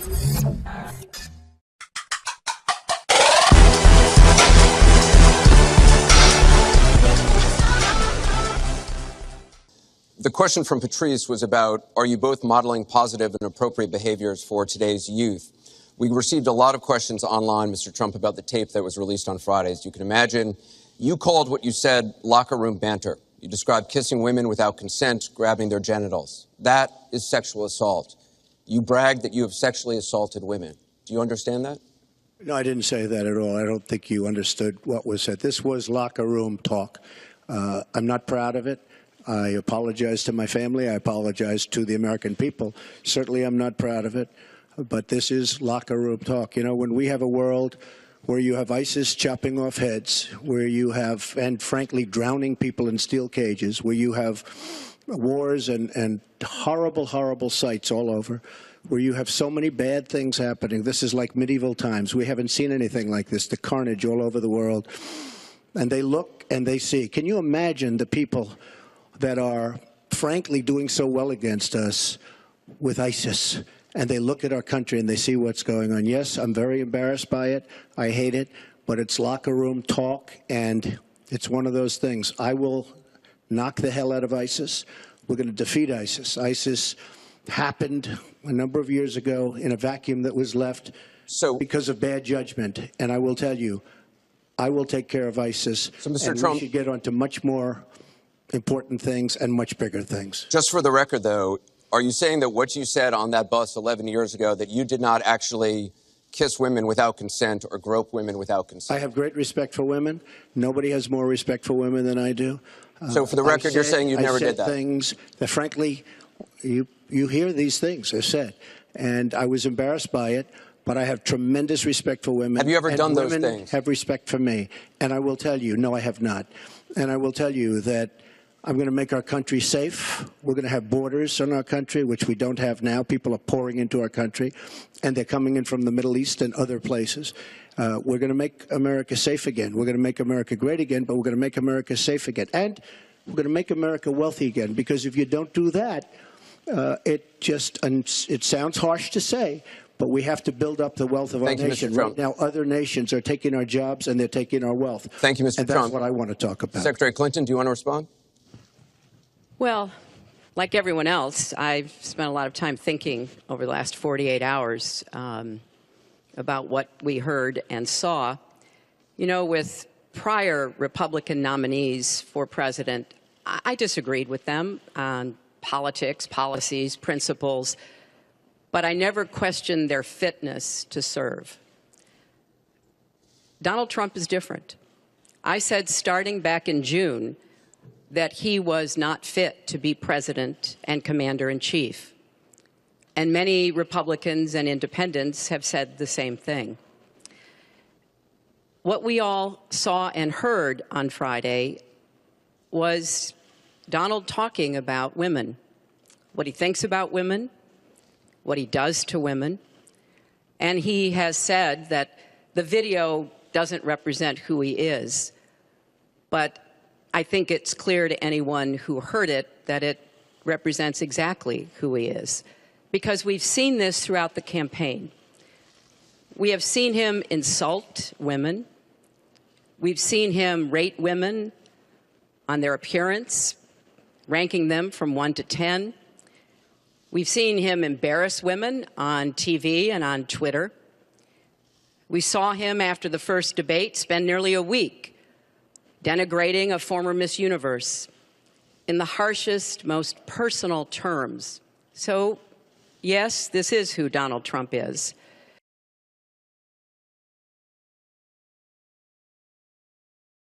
The question from Patrice was about, are you both modeling positive and appropriate behaviors for today's youth? We received a lot of questions online, Mr. Trump, about the tape that was released on Friday. As you can imagine, you called what you said locker room banter. You described kissing women without consent, grabbing their genitals. That is sexual assault. You bragged that you have sexually assaulted women. Do you understand that? No, I didn't say that at all. I don't think you understood what was said. This was locker room talk. I'm not proud of it. I apologize to my family. I apologize to the American people. Certainly I'm not proud of it. But this is locker room talk. You know, when we have a world where you have ISIS chopping off heads, where you have, and frankly, drowning people in steel cages, where you have wars and horrible, horrible sights all over, where you have so many bad things happening. This is like medieval times. We haven't seen anything like this, the carnage all over the world. And they look and they see. Can you imagine the people that are, frankly, doing so well against us with ISIS? And they look at our country and they see what's going on. Yes, I'm very embarrassed by it. I hate it. But it's locker room talk, and it's one of those things. I will knock the hell out of ISIS. We're going to defeat ISIS. ISIS happened a number of years ago in a vacuum that was left because of bad judgment. And I will tell you, I will take care of ISIS. So, Mr. And Trump, we should get on to much more important things and much bigger things. Just for the record, though, are you saying that what you said on that bus 11 years ago, that you did not actually kiss women without consent or grope women without consent? I have great respect for women. Nobody has more respect for women than I do. So for the record, you're saying you never did that? I said things that, frankly, you hear these things are said. And I was embarrassed by it, but I have tremendous respect for women. Have you ever done those things? Women have respect for me. And I will tell you, no, I have not. And I will tell you that I'm going to make our country safe. We're going to have borders in our country, which we don't have now. People are pouring into our country, and they're coming in from the Middle East and other places. We're going to make America safe again. We're going to make America great again, but we're going to make America safe again. And we're going to make America wealthy again, because if you don't do that, it sounds harsh to say, but we have to build up the wealth of our nation. Right now, other nations are taking our jobs and they're taking our wealth. Thank you, Mr. Trump. And that's what I want to talk about. Secretary Clinton, do you want to respond? Well, like everyone else, I've spent a lot of time thinking over the last 48 hours about what we heard and saw. You know, with prior Republican nominees for president, I disagreed with them on politics, policies, principles, but I never questioned their fitness to serve. Donald Trump is different. I said starting back in June that he was not fit to be president and commander-in-chief. And many Republicans and independents have said the same thing. What we all saw and heard on Friday was Donald talking about women, what he thinks about women, what he does to women. And he has said that the video doesn't represent who he is, but I think it's clear to anyone who heard it that it represents exactly who he is, because we've seen this throughout the campaign. We have seen him insult women. We've seen him rate women on their appearance, ranking them from 1 to 10. We've seen him embarrass women on TV and on Twitter. We saw him after the first debate spend nearly a week denigrating a former Miss Universe in the harshest, most personal terms. So, yes, this is who Donald Trump is.